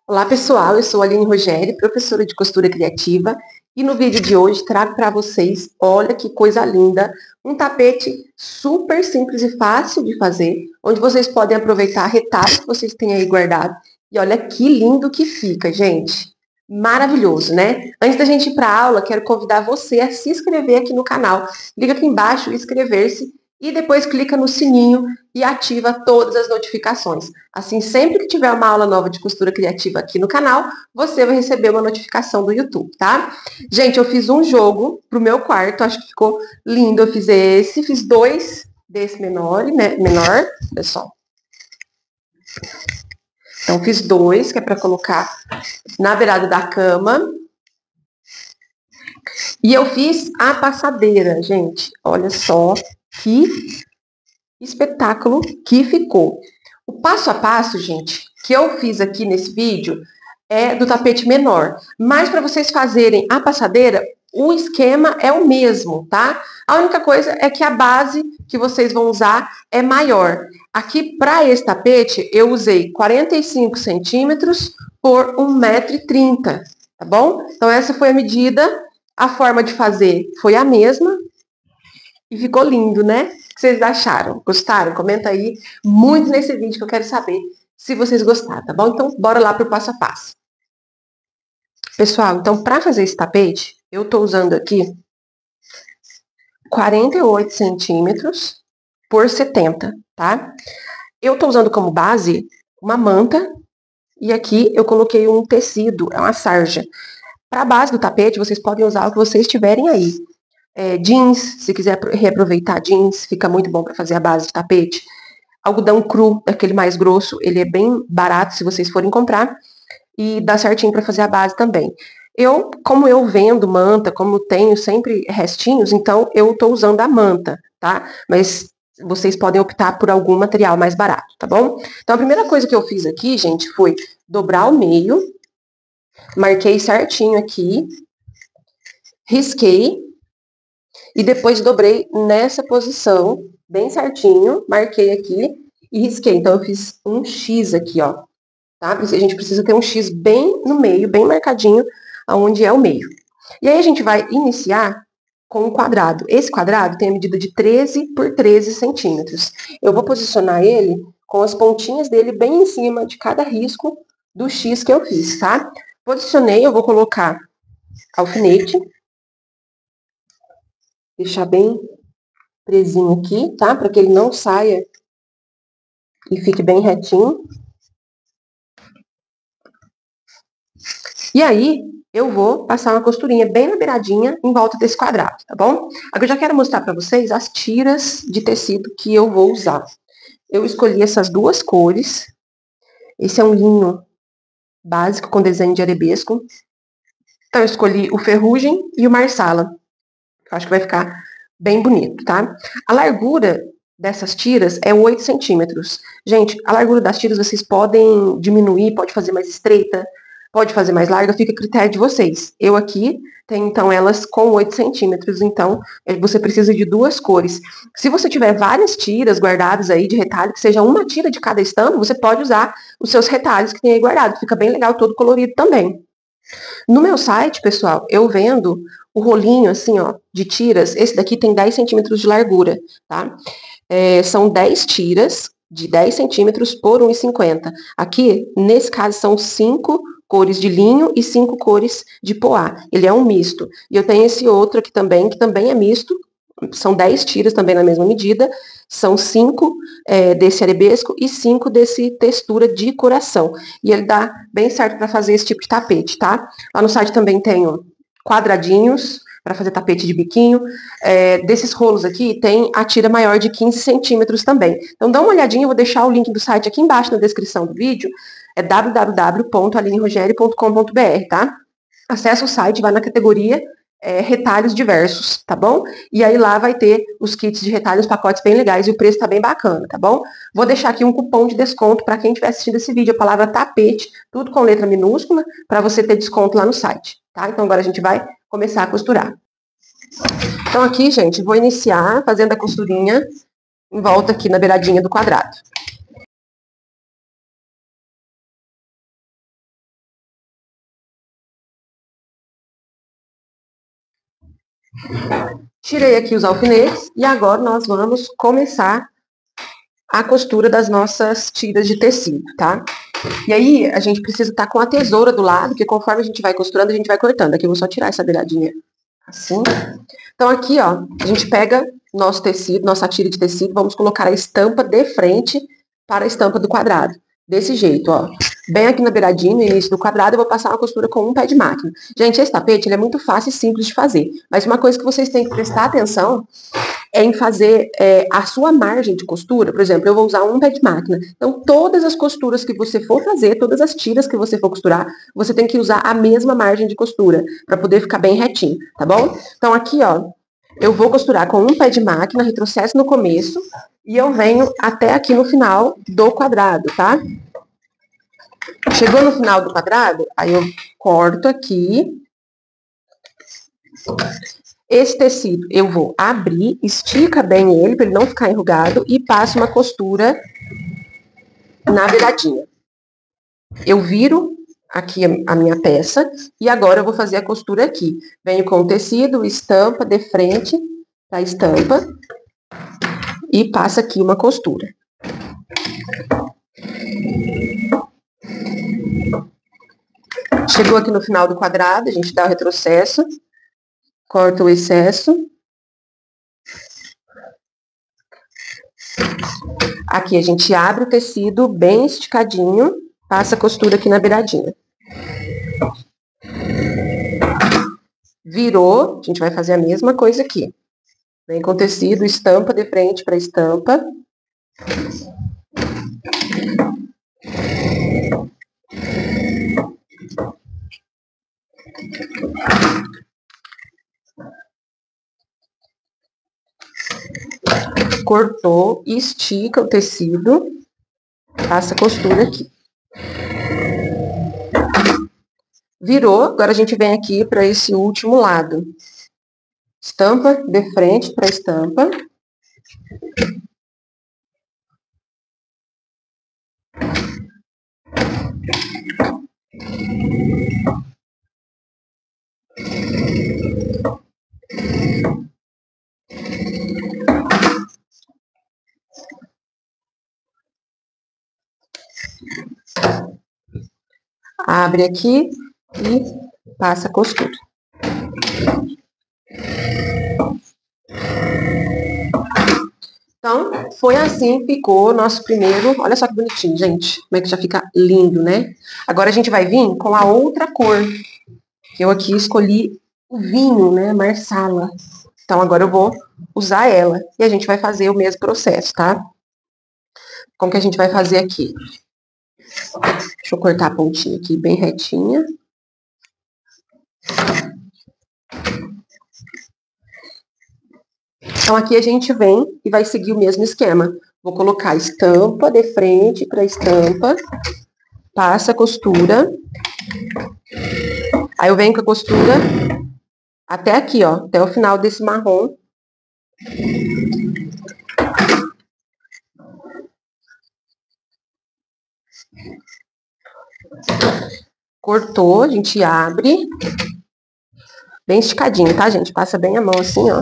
Olá pessoal, eu sou a Aline Rogério, professora de costura criativa, e no vídeo de hoje trago para vocês, olha que coisa linda, um tapete super simples e fácil de fazer, onde vocês podem aproveitar retalhos que vocês têm aí guardado, e olha que lindo que fica, gente. Maravilhoso, né? Antes da gente ir para a aula, quero convidar você a se inscrever aqui no canal. Clica aqui embaixo, inscrever-se, e depois clica no sininho e ativa todas as notificações. Assim, sempre que tiver uma aula nova de costura criativa aqui no canal, você vai receber uma notificação do YouTube, tá? Gente, eu fiz um jogo pro meu quarto, acho que ficou lindo. Eu fiz esse, fiz dois desse menor, pessoal. Então, fiz dois, que é para colocar na beirada da cama. E eu fiz a passadeira, gente. Olha só que espetáculo que ficou. O passo a passo, gente, que eu fiz aqui nesse vídeo é do tapete menor. Mas para vocês fazerem a passadeira, o esquema é o mesmo, tá? A única coisa é que a base que vocês vão usar é maior. Aqui, para esse tapete, eu usei 45 centímetros por 1,30 m, tá bom? Então, essa foi a medida. A forma de fazer foi a mesma. E ficou lindo, né? O que vocês acharam? Gostaram? Comenta aí muito nesse vídeo que eu quero saber se vocês gostaram, tá bom? Então, bora lá pro passo a passo. Pessoal, então, para fazer esse tapete, eu tô usando aqui 48 centímetros por 70, tá? Eu tô usando como base uma manta e aqui eu coloquei um tecido, é uma sarja. Para a base do tapete, vocês podem usar o que vocês tiverem aí. Jeans, se quiser reaproveitar jeans, fica muito bom para fazer a base de tapete. Algodão cru, aquele mais grosso, ele é bem barato se vocês forem comprar e dá certinho para fazer a base também. Como eu vendo manta, como tenho sempre restinhos, então eu estou usando a manta, tá? Mas vocês podem optar por algum material mais barato, tá bom? Então a primeira coisa que eu fiz aqui, gente, foi dobrar ao meio, marquei certinho aqui, risquei e depois dobrei nessa posição, bem certinho, marquei aqui e risquei. Então eu fiz um X aqui, ó. Tá? A gente precisa ter um X bem no meio, bem marcadinho, aonde é o meio. E aí a gente vai iniciar com um quadrado. Esse quadrado tem a medida de 13 por 13 centímetros. Eu vou posicionar ele com as pontinhas dele bem em cima de cada risco do X que eu fiz, tá? Posicionei, eu vou colocar alfinete. Deixar bem presinho aqui, tá? Para que ele não saia e fique bem retinho. E aí, eu vou passar uma costurinha bem na beiradinha em volta desse quadrado, tá bom? Agora eu já quero mostrar para vocês as tiras de tecido que eu vou usar. Eu escolhi essas duas cores. Esse é um linho básico com desenho de arabesco. Então eu escolhi o ferrugem e o marsala. Eu acho que vai ficar bem bonito, tá? A largura dessas tiras é 8 centímetros. Gente, a largura das tiras vocês podem diminuir, pode fazer mais estreita, pode fazer mais larga, fica a critério de vocês. Eu aqui tenho, então, elas com 8 centímetros, então você precisa de duas cores. Se você tiver várias tiras guardadas aí de retalho, que seja uma tira de cada estampo, você pode usar os seus retalhos que tem aí guardado, fica bem legal, todo colorido também. No meu site, pessoal, eu vendo o rolinho, assim, ó, de tiras. Esse daqui tem 10 centímetros de largura, tá? São 10 tiras de 10 centímetros por 1,50. Aqui, nesse caso, são 5 cores de linho e 5 cores de poá. Ele é um misto. E eu tenho esse outro aqui também, que também é misto. São 10 tiras também na mesma medida. São 5 desse arabesco e 5 desse textura de coração. E ele dá bem certo para fazer esse tipo de tapete, tá? Lá no site também tenho quadradinhos para fazer tapete de biquinho. Desses rolos aqui, tem a tira maior de 15 centímetros também. Então, dá uma olhadinha, eu vou deixar o link do site aqui embaixo na descrição do vídeo. É www.alinerogério.com.br, tá? Acesse o site, vai na categoria retalhos diversos, tá bom? E aí lá vai ter os kits de retalhos, pacotes bem legais e o preço tá bem bacana, tá bom? Vou deixar aqui um cupom de desconto para quem estiver assistindo esse vídeo, a palavra tapete, tudo com letra minúscula, para você ter desconto lá no site, tá? Então agora a gente vai começar a costurar. Então aqui, gente, vou iniciar fazendo a costurinha em volta aqui na beiradinha do quadrado. Tirei aqui os alfinetes e agora nós vamos começar a costura das nossas tiras de tecido, tá? E aí, a gente precisa estar com a tesoura do lado, porque conforme a gente vai costurando, a gente vai cortando. Aqui eu vou só tirar essa beiradinha assim. Então, aqui, ó, a gente pega nosso tecido, nossa tira de tecido, vamos colocar a estampa de frente para a estampa do quadrado. Desse jeito, ó. Bem aqui na beiradinha, no início do quadrado, eu vou passar uma costura com um pé de máquina. Gente, esse tapete, ele é muito fácil e simples de fazer. Mas uma coisa que vocês têm que prestar atenção é em fazer a sua margem de costura. Por exemplo, eu vou usar um pé de máquina. Então, todas as costuras que você for fazer, todas as tiras que você for costurar, você tem que usar a mesma margem de costura, para poder ficar bem retinho, tá bom? Então, aqui, ó, eu vou costurar com um pé de máquina, retrocesso no começo, e eu venho até aqui no final do quadrado, tá? Chegou no final do quadrado, aí eu corto aqui. Esse tecido eu vou abrir, estica bem ele para ele não ficar enrugado e passo uma costura na beiradinha. Eu viro aqui a minha peça e agora eu vou fazer a costura aqui. Venho com o tecido, estampa de frente para a estampa e passo aqui uma costura. Chegou aqui no final do quadrado, a gente dá o retrocesso, corta o excesso. Aqui a gente abre o tecido bem esticadinho, passa a costura aqui na beiradinha. Virou, a gente vai fazer a mesma coisa aqui. Vem com tecido, estampa de frente para estampa. Cortou, estica o tecido, passa a costura aqui. Virou, agora a gente vem aqui para esse último lado. Estampa de frente para estampa. Abre aqui e passa a costura. Então, foi assim que ficou o nosso primeiro. Olha só que bonitinho, gente. Como é que já fica lindo, né? Agora a gente vai vir com a outra cor. Eu aqui escolhi o vinho, né? Marsala. Então, agora eu vou usar ela. E a gente vai fazer o mesmo processo, tá? Como que a gente vai fazer aqui? Deixa eu cortar a pontinha aqui bem retinha. Então, aqui a gente vem e vai seguir o mesmo esquema. Vou colocar estampa de frente para estampa, passa a costura. Aí eu venho com a costura até aqui, ó, até o final desse marrom. Cortou, a gente abre. Bem esticadinho, tá, gente? Passa bem a mão assim, ó.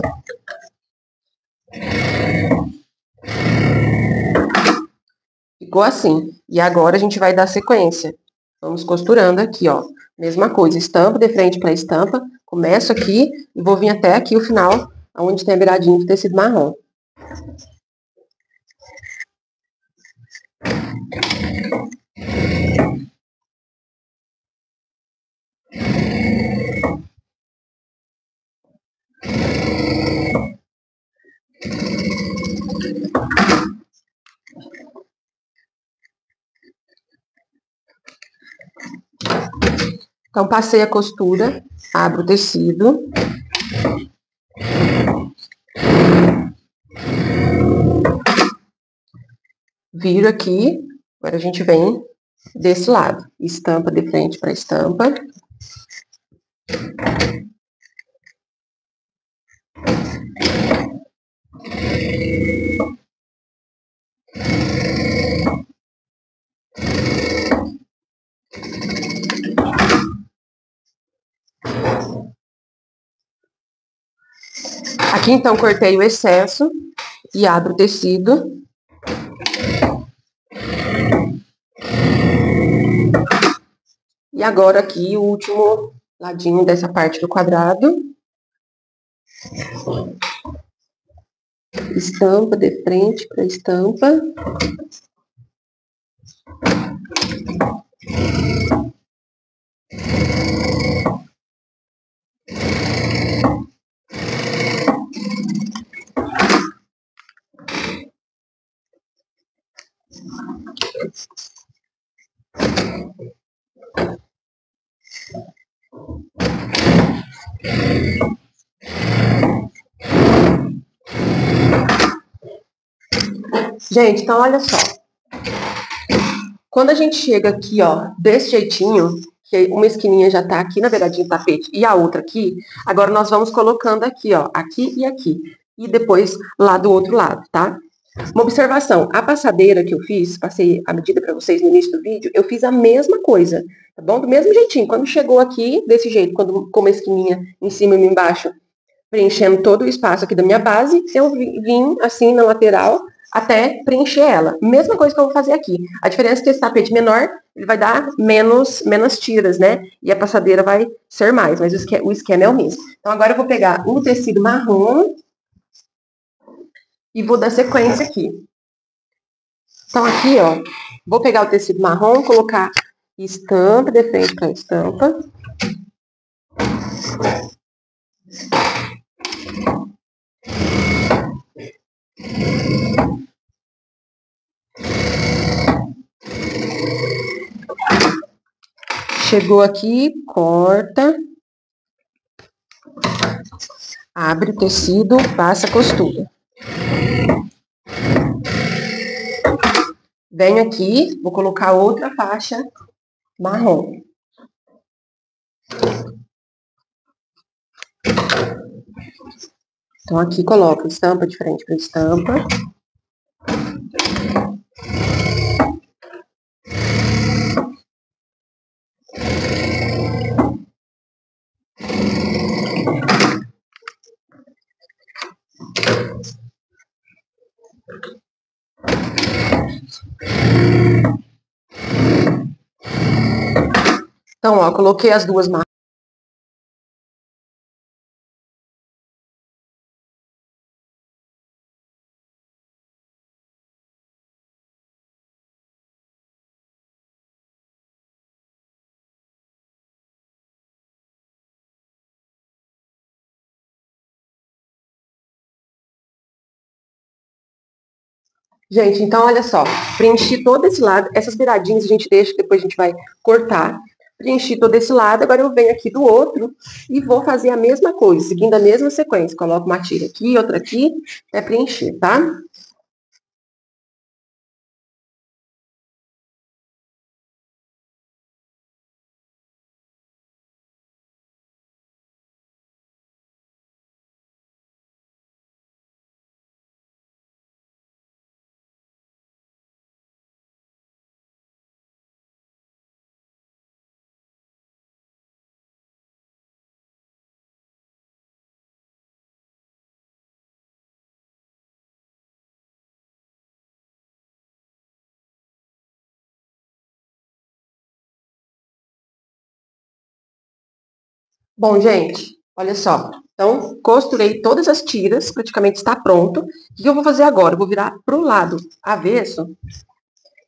Ficou assim. E agora a gente vai dar sequência. Vamos costurando aqui, ó. Mesma coisa, estampa de frente para estampa. Começo aqui e vou vir até aqui o final, onde tem a beiradinha de tecido marrom. Então, passei a costura, abro o tecido. Viro aqui, agora a gente vem desse lado. Estampa de frente para estampa. Aqui, então, cortei o excesso e abro o tecido. E agora aqui, o último ladinho dessa parte do quadrado. Estampa de frente para estampa. Gente, então olha só. Quando a gente chega aqui, ó, desse jeitinho, que uma esquininha já tá aqui na beiradinha do tapete e a outra aqui, agora nós vamos colocando aqui, ó, aqui e aqui. E depois lá do outro lado, tá? Uma observação, a passadeira que eu fiz, passei a medida para vocês no início do vídeo, eu fiz a mesma coisa, tá bom? Do mesmo jeitinho. Quando chegou aqui, desse jeito, quando com uma esquininha em cima e embaixo, preenchendo todo o espaço aqui da minha base, eu vim assim na lateral até preencher ela. Mesma coisa que eu vou fazer aqui. A diferença é que esse tapete menor, ele vai dar menos tiras, né? E a passadeira vai ser mais, mas o esquema é o mesmo. Então, agora eu vou pegar um tecido marrom e vou dar sequência aqui. Então, aqui, ó, vou pegar o tecido marrom, colocar estampa de frente para estampa. Chegou aqui, corta. Abre o tecido, passa a costura. Venho aqui, vou colocar outra faixa marrom. Então, aqui coloco estampa de frente para estampa. Então, ó, coloquei as duas marcas. Gente, então olha só, preenchi todo esse lado, essas beiradinhas a gente deixa, depois a gente vai cortar. Preenchi todo esse lado, agora eu venho aqui do outro e vou fazer a mesma coisa, seguindo a mesma sequência. Coloco uma tira aqui, outra aqui, até preencher, tá? Bom, gente, olha só. Então, costurei todas as tiras, praticamente está pronto. O que eu vou fazer agora? Eu vou virar pro lado avesso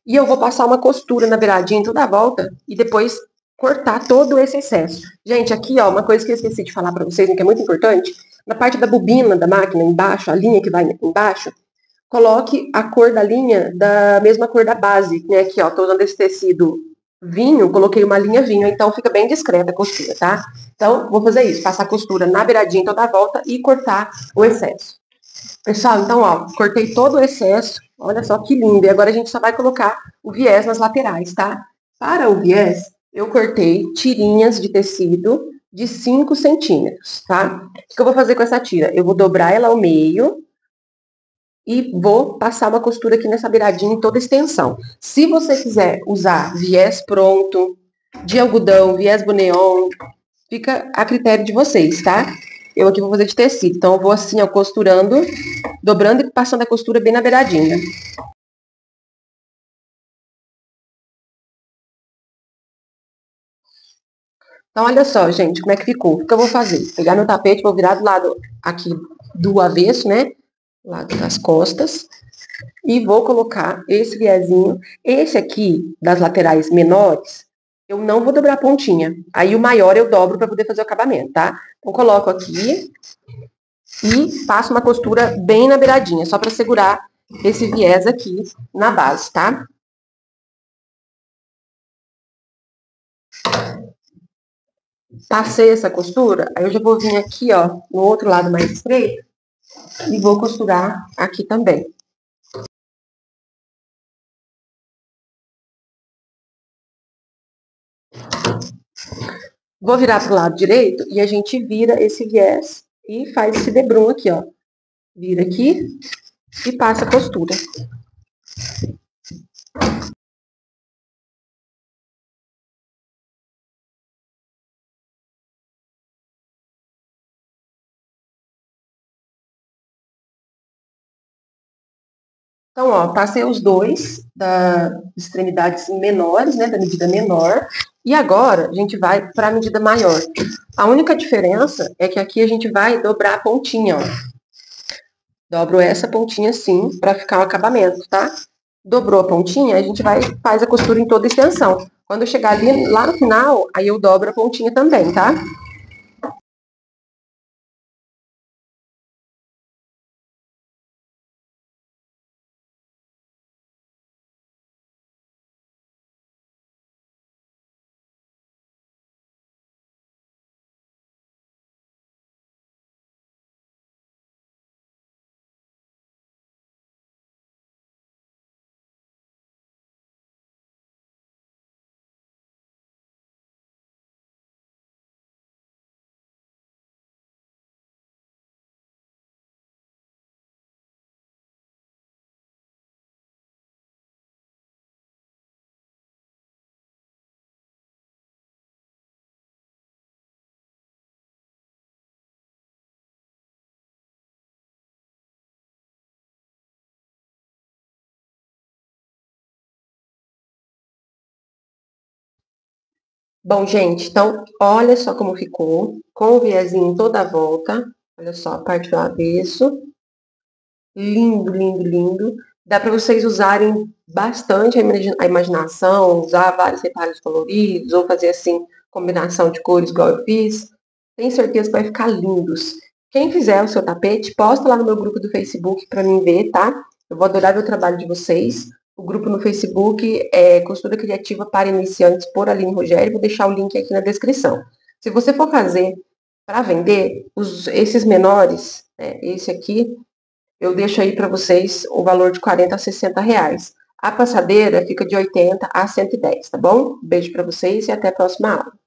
e eu vou passar uma costura na beiradinha toda a volta e depois cortar todo esse excesso. Gente, aqui, ó, uma coisa que eu esqueci de falar para vocês, que é muito importante, na parte da bobina da máquina, embaixo, a linha que vai embaixo, coloque a cor da linha da mesma cor da base, né? Aqui, ó, tô usando esse tecido vinho, coloquei uma linha vinho, então fica bem discreta a costura, tá? Então, vou fazer isso, passar a costura na beiradinha toda a volta e cortar o excesso. Pessoal, então, ó, cortei todo o excesso, olha só que lindo, e agora a gente só vai colocar o viés nas laterais, tá? Para o viés, eu cortei tirinhas de tecido de 5 centímetros, tá? O que eu vou fazer com essa tira? Eu vou dobrar ela ao meio e vou passar uma costura aqui nessa beiradinha em toda a extensão. Se você quiser usar viés pronto, de algodão, viés boneon, fica a critério de vocês, tá? Eu aqui vou fazer de tecido. Então, eu vou assim, ó, costurando, dobrando e passando a costura bem na beiradinha. Então, olha só, gente, como é que ficou. O que eu vou fazer? Pegar meu tapete, vou virar do lado aqui do avesso, né? Lado das costas. E vou colocar esse viezinho. Esse aqui, das laterais menores, eu não vou dobrar a pontinha. Aí o maior eu dobro para poder fazer o acabamento, tá? Então, coloco aqui e passo uma costura bem na beiradinha, só para segurar esse viés aqui na base, tá? Passei essa costura, aí eu já vou vir aqui, ó, no outro lado mais estreito e vou costurar aqui também. Vou virar pro lado direito e a gente vira esse viés e faz esse debrum aqui, ó. Vira aqui e passa a costura. Então, ó, passei os dois das extremidades menores, né, da medida menor, e agora a gente vai para a medida maior. A única diferença é que aqui a gente vai dobrar a pontinha, ó. Dobro essa pontinha assim, para ficar o acabamento, tá? Dobrou a pontinha, a gente vai faz a costura em toda a extensão. Quando eu chegar ali, lá no final, aí eu dobro a pontinha também, tá? Bom, gente, então olha só como ficou, com o viezinho toda a volta. Olha só a parte do avesso. Lindo, lindo, lindo. Dá para vocês usarem bastante a imaginação, usar vários retalhos coloridos, ou fazer assim, combinação de cores igual eu fiz. Tenho certeza que vai ficar lindos. Quem fizer o seu tapete, posta lá no meu grupo do Facebook para mim ver, tá? Eu vou adorar ver o trabalho de vocês. O grupo no Facebook é Costura Criativa para Iniciantes por Aline Rogério. Vou deixar o link aqui na descrição. Se você for fazer para vender, esses menores, esse aqui, eu deixo aí para vocês o valor de 40 a 60 reais. A passadeira fica de 80 a 110, tá bom? Beijo para vocês e até a próxima aula.